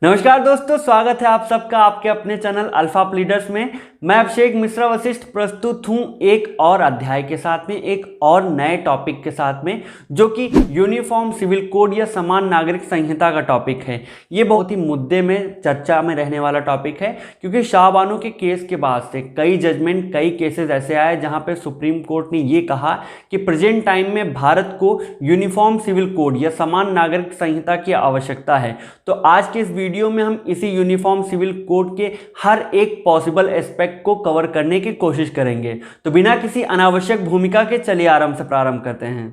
नमस्कार दोस्तों, स्वागत है आप सबका आपके अपने चैनल अल्फा लीडर्स में। मैं अभिषेक मिश्रा वशिष्ठ प्रस्तुत हूं एक और अध्याय के साथ में, एक और नए टॉपिक के साथ में, जो कि यूनिफॉर्म सिविल कोड या समान नागरिक संहिता का टॉपिक है। ये बहुत ही मुद्दे में चर्चा में रहने वाला टॉपिक है, क्योंकि शाहबानो के केस के बाद से कई जजमेंट, कई केसेस ऐसे आए जहां पे सुप्रीम कोर्ट ने ये कहा कि प्रेजेंट टाइम में भारत को यूनिफॉर्म सिविल कोड या समान नागरिक संहिता की आवश्यकता है। तो आज के इस वीडियो में हम इसी यूनिफॉर्म सिविल कोड के हर एक पॉसिबल एस्पेक्ट को कवर करने की कोशिश करेंगे। तो बिना किसी अनावश्यक भूमिका के चलिए आराम से प्रारंभ करते हैं।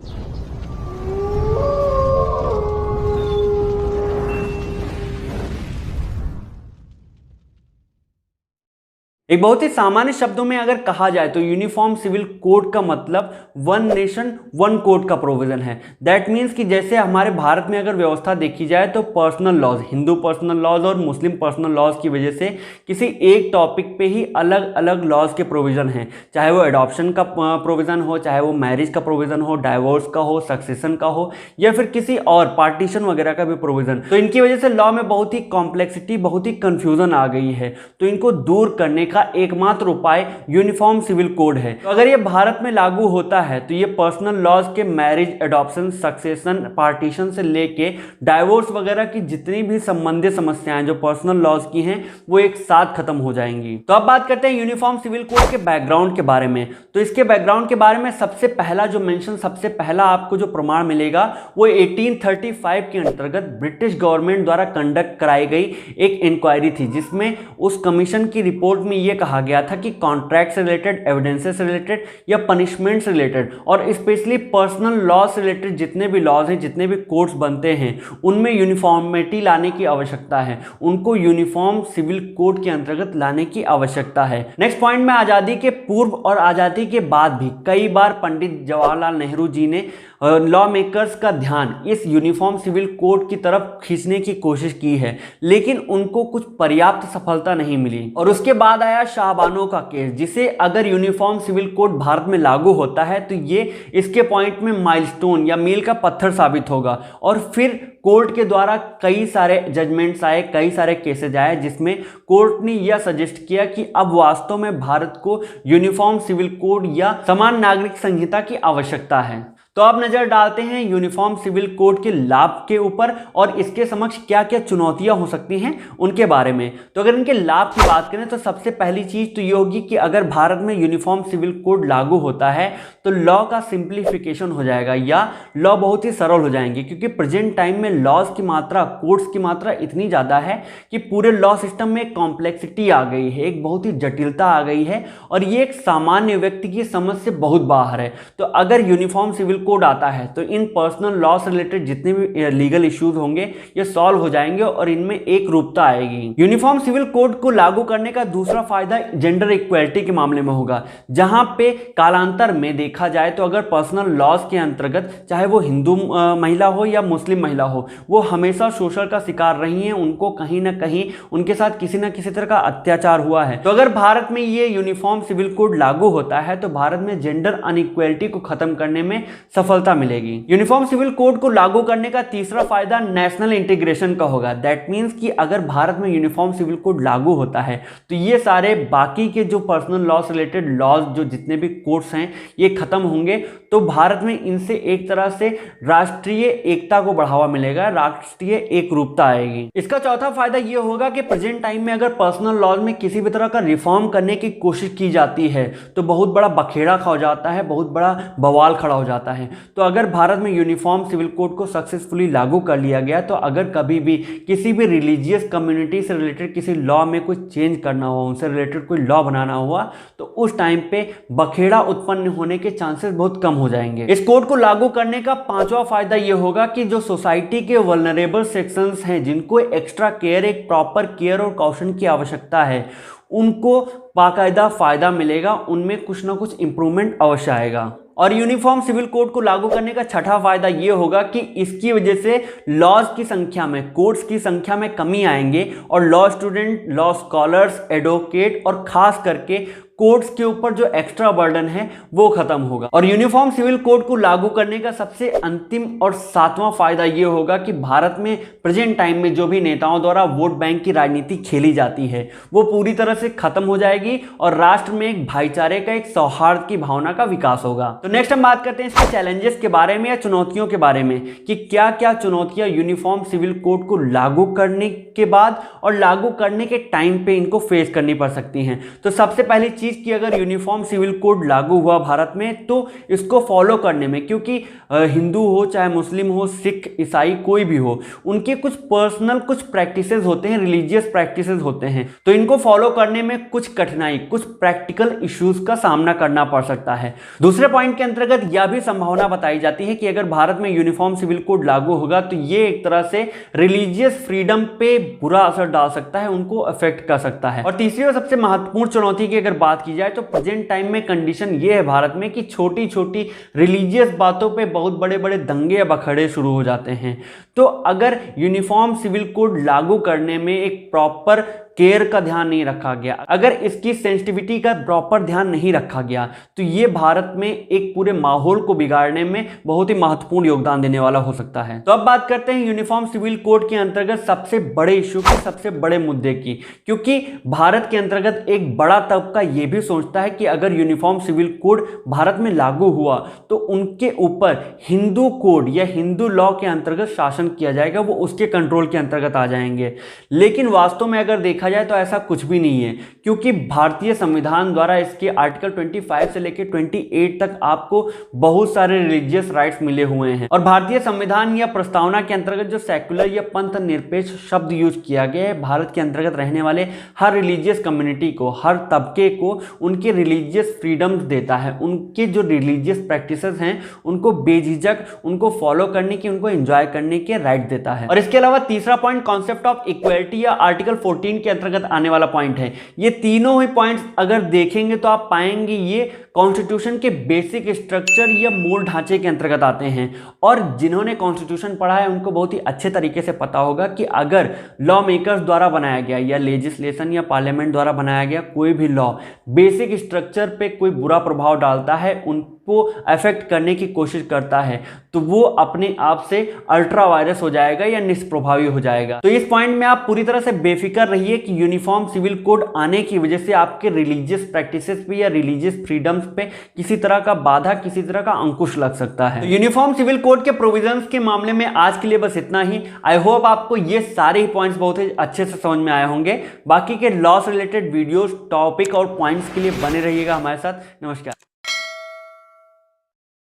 एक बहुत ही सामान्य शब्दों में अगर कहा जाए तो यूनिफॉर्म सिविल कोड का मतलब वन नेशन वन कोड का प्रोविजन है। दैट मीन्स कि जैसे हमारे भारत में अगर व्यवस्था देखी जाए तो पर्सनल लॉज, हिंदू पर्सनल लॉज और मुस्लिम पर्सनल लॉज की वजह से किसी एक टॉपिक पे ही अलग अलग लॉज के प्रोविजन हैं, चाहे वो एडॉप्शन का प्रोविजन हो, चाहे वो मैरिज का प्रोविजन हो, डाइवोर्स का हो, सक्सेशन का हो, या फिर किसी और पार्टीशन वगैरह का भी प्रोविजन। तो इनकी वजह से लॉ में बहुत ही कॉम्प्लेक्सिटी, बहुत ही कंफ्यूजन आ गई है। तो इनको दूर करने का एकमात्र उपाय यूनिफॉर्म सिविल कोड है। तो अगर ये भारत में लागू होता है तो ये पर्सनल लॉज के मैरिज, एडॉप्शन, सक्सेशन, पार्टीशन से लेके डाइवोर्स वगैरह की जितनी भी संबंधित समस्याएं जो पर्सनल लॉज की हैं वो एक साथ खत्म हो जाएंगी। तो अब बात करते हैं यूनिफॉर्म सिविल कोड के बैकग्राउंड के बारे में। तो इसके बैकग्राउंड के बारे में सबसे पहला जो मेंशन, सबसे पहला आपको जो प्रमाण मिलेगा वो 1835 के अंतर्गत ब्रिटिश गवर्नमेंट द्वारा कंडक्ट कराई गई एक इंक्वायरी थी, जिसमें उस कमीशन की रिपोर्ट में यह कहा गया था कि कॉन्ट्रैक्ट से रिलेटेड, एविडेंसेस से रिलेटेड या पनिशमेंट से रिलेटेड और स्पेशली पर्सनल लॉ से रिलेटेड जितने भी लॉज हैं, जितने भी कोड्स बनते हैं, उनमें यूनिफॉर्मिटी लाने की आवश्यकता है। उनको यूनिफॉर्म सिविल कोड के अंतर्गत लाने की आवश्यकता है। नेक्स्ट पॉइंट में, आजादी के पूर्व और आजादी के बाद भी कई बार पंडित जवाहरलाल नेहरू जी ने लॉ मेकर्स का ध्यान इस यूनिफॉर्म सिविल कोड की तरफ खींचने की कोशिश की है, लेकिन उनको कुछ पर्याप्त सफलता नहीं मिली। और उसके बाद आया शाहबानो का केस, जिसे अगर यूनिफॉर्म सिविल कोड भारत में लागू होता है तो ये इसके पॉइंट में माइलस्टोन या मील का पत्थर साबित होगा। और फिर कोर्ट के द्वारा कई सारे जजमेंट्स आए, कई सारे केसेज आए, जिसमें कोर्ट ने यह सजेस्ट किया कि अब वास्तव में भारत को यूनिफॉर्म सिविल कोड या समान नागरिक संहिता की आवश्यकता है। तो अब नजर डालते हैं यूनिफॉर्म सिविल कोड के लाभ के ऊपर और इसके समक्ष क्या क्या चुनौतियां हो सकती हैं उनके बारे में। तो अगर इनके लाभ की बात करें तो सबसे पहली चीज तो ये होगी कि अगर भारत में यूनिफॉर्म सिविल कोड लागू होता है तो लॉ का सिंप्लीफिकेशन हो जाएगा या लॉ बहुत ही सरल हो जाएंगे, क्योंकि प्रेजेंट टाइम में लॉज की मात्रा, कोड्स की मात्रा इतनी ज्यादा है कि पूरे लॉ सिस्टम में एक कॉम्प्लेक्सिटी आ गई है, एक बहुत ही जटिलता आ गई है और ये एक सामान्य व्यक्ति की समझ से बहुत बाहर है। तो अगर यूनिफॉर्म सिविल कोड आता है तो इन पर्सनल लॉ से रिलेटेड जितने भी लीगल इश्यूज होंगे ये सॉल्व हो जाएंगे और इनमें एक रूपता आएगी। यूनिफॉर्म सिविल कोड को लागू करने का दूसरा फायदा जेंडर इक्वलिटी के मामले में होगा, जहां पे कालांतर में देखा जाए तो अगर पर्सनल लॉज के अंतर्गत चाहे वो हिंदू महिला हो या मुस्लिम महिला हो, वो हमेशा शोषण का शिकार रही हैं, उनको कहीं ना कहीं उनके साथ किसी ना किसी तरह का अत्याचार हुआ है। तो अगर भारत में ये यूनिफॉर्म सिविल कोड लागू होता है तो भारत में जेंडर अनइक्वलिटी को खत्म करने में सफलता मिलेगी। यूनिफॉर्म सिविल कोड को लागू करने का तीसरा फायदा नेशनल इंटीग्रेशन का होगा। दैट मींस कि अगर भारत में यूनिफॉर्म सिविल कोड लागू होता है तो ये सारे बाकी के जो पर्सनल लॉ से रिलेटेड लॉज, जो जितने भी कोड्स हैं, ये खत्म होंगे। तो भारत में इनसे एक तरह से राष्ट्रीय एकता को बढ़ावा मिलेगा, राष्ट्रीय एक रूपता आएगी। इसका चौथा फायदा ये होगा कि प्रेजेंट टाइम में अगर पर्सनल लॉज में किसी भी तरह का रिफॉर्म करने की कोशिश की जाती है तो बहुत बड़ा बखेड़ा हो जाता है, बहुत बड़ा बवाल खड़ा हो जाता है। तो अगर भारत में यूनिफॉर्म सिविल कोड को सक्सेसफुली लागू कर लिया गया तो अगर कभी भी किसी भी रिलीजियस कम्युनिटी से रिलेटेड किसी लॉ में कोई चेंज करना हुआ, उनसे रिलेटेड कोई लॉ बनाना हुआ, तो उस टाइम पे बखेड़ा उत्पन्न होने के चांसेस बहुत कम हो जाएंगे। इस कोड को लागू करने का पांचवा फायदा यह होगा कि जो सोसाइटी के वल्नरेबल सेक्शंस हैं, जिनको एक्स्ट्रा केयर, एक प्रॉपर केयर और कॉशन की आवश्यकता है, उनको बाकायदा फायदा मिलेगा, उनमें कुछ ना कुछ इंप्रूवमेंट अवश्य आएगा। और यूनिफॉर्म सिविल कोड को लागू करने का छठा फायदा ये होगा कि इसकी वजह से लॉज की संख्या में, कोर्ट्स की संख्या में कमी आएंगे और law student, law scholars, advocate और खास करके कोर्ट्स के ऊपर जो एक्स्ट्रा बर्डन है वो खत्म होगा। और यूनिफॉर्म सिविल कोड को लागू करने का सबसे अंतिम और सातवां फायदा ये होगा कि भारत में प्रेजेंट टाइम में जो भी नेताओं द्वारा वोट बैंक की राजनीति खेली जाती है वो पूरी तरह से खत्म हो जाएगी और राष्ट्र में एक भाईचारे का, एक सौहार्द की भावना का विकास होगा। तो नेक्स्ट हम बात करते हैं इसके चैलेंजेस के बारे में या चुनौतियों के बारे में कि क्या क्या चुनौतियां यूनिफॉर्म सिविल कोड को लागू करने के बाद और लागू करने के टाइम पे इनको फेस करनी पड़ सकती हैं। तो सबसे पहली चीज कि अगर यूनिफॉर्म सिविल कोड लागू हुआ भारत में तो इसको फॉलो करने में, क्योंकि हिंदू हो चाहे मुस्लिम हो, सिख, ईसाई, कोई भी हो, उनके कुछ पर्सनल कुछ प्रैक्टिसेस होते हैं, रिलीजियस प्रैक्टिसेस होते हैं, तो इनको फॉलो करने में कुछ कठिनाई, कुछ प्रैक्टिकल इश्यूज का सामना करना पड़ सकता है। दूसरे पॉइंट के अंतर्गत यह भी संभावना बताई जाती है कि अगर भारत में यूनिफॉर्म सिविल कोड लागू होगा तो ये एक तरह से रिलीजियस फ्रीडम पे बुरा असर डाल सकता है, उनको अफेक्ट कर सकता है। और तीसरी और सबसे महत्वपूर्ण चुनौती की अगर बात की जाए तो प्रेजेंट टाइम में कंडीशन ये है भारत में कि छोटी छोटी रिलीजियस बातों पे बहुत बड़े बड़े दंगे या बखड़े शुरू हो जाते हैं। तो अगर यूनिफॉर्म सिविल कोड लागू करने में एक प्रॉपर केयर का ध्यान नहीं रखा गया, अगर इसकी सेंसिटिविटी का प्रॉपर ध्यान नहीं रखा गया तो ये भारत में एक पूरे माहौल को बिगाड़ने में बहुत ही महत्वपूर्ण योगदान देने वाला हो सकता है। तो अब बात करते हैं यूनिफॉर्म सिविल कोड के अंतर्गत सबसे बड़े इश्यू की, सबसे बड़े मुद्दे की, क्योंकि भारत के अंतर्गत एक बड़ा तबका यह भी सोचता है कि अगर यूनिफॉर्म सिविल कोड भारत में लागू हुआ तो उनके ऊपर हिंदू कोड या हिंदू लॉ के अंतर्गत शासन किया जाएगा, वो उसके कंट्रोल के अंतर्गत आ जाएंगे। लेकिन वास्तव में अगर देखा जाए तो ऐसा कुछ भी नहीं है, क्योंकि भारतीय संविधान द्वारा इसके आर्टिकल 25 से लेकर 28 तक आपको बहुत सारे रिलीजियस राइट्स मिले हुए हैं। और भारतीय संविधान या प्रस्तावना के अंतर्गत जो सेक्युलर या पंथ निरपेक्ष शब्द यूज किया गया है, भारत के अंतर्गत रहने वाले हर रिलीजियस कम्युनिटी को, हर तबके को उनके रिलीजियस फ्रीडम्स देता है, उनके जो रिलीजियस प्रैक्टिसेस हैं उनको बेझिझक उनको फॉलो करने की, उनको एंजॉय करने के राइट देता है। और इसके अलावा तीसरा पॉइंट कॉन्सेप्ट ऑफ इक्वलिटी या आर्टिकल 14 के अंतर्गत आने वाला पॉइंट है। ये तीनों ही पॉइंट्स अगर देखेंगे तो आप पाएंगे ये कॉन्स्टिट्यूशन के बेसिक स्ट्रक्चर या मूल ढांचे के अंतर्गत आते हैं। और जिन्होंने कॉन्स्टिट्यूशन पढ़ा है उनको बहुत ही अच्छे तरीके से पता होगा कि अगर लॉ मेकर्स द्वारा बनाया गया या लेजिस्लेशन या पार्लियामेंट द्वारा बनाया गया कोई भी लॉ बेसिक स्ट्रक्चर पे कोई बुरा प्रभाव डालता है, उनको अफेक्ट करने की कोशिश करता है, तो वो अपने आप से अल्ट्रा वायरस हो जाएगा या निष्प्रभावी हो जाएगा। तो इस पॉइंट में आप पूरी तरह से बेफिक्र रहिए कि यूनिफॉर्म सिविल कोड आने की वजह से आपके रिलीजियस प्रैक्टिसेस पे या रिलीजियस फ्रीडम्स पे किसी तरह का बाधा, किसी तरह का अंकुश लग सकता है। तो यूनिफॉर्म सिविल कोड के प्रोविजंस के मामले में आज के लिए बस इतना ही। आई होप आपको ये सारे ही पॉइंट्स बहुत ही अच्छे से समझ में आए होंगे। बाकी के लॉ से रिलेटेड वीडियोस, टॉपिक और पॉइंट्स के लिए बने रहिएगा हमारे साथ। नमस्कार।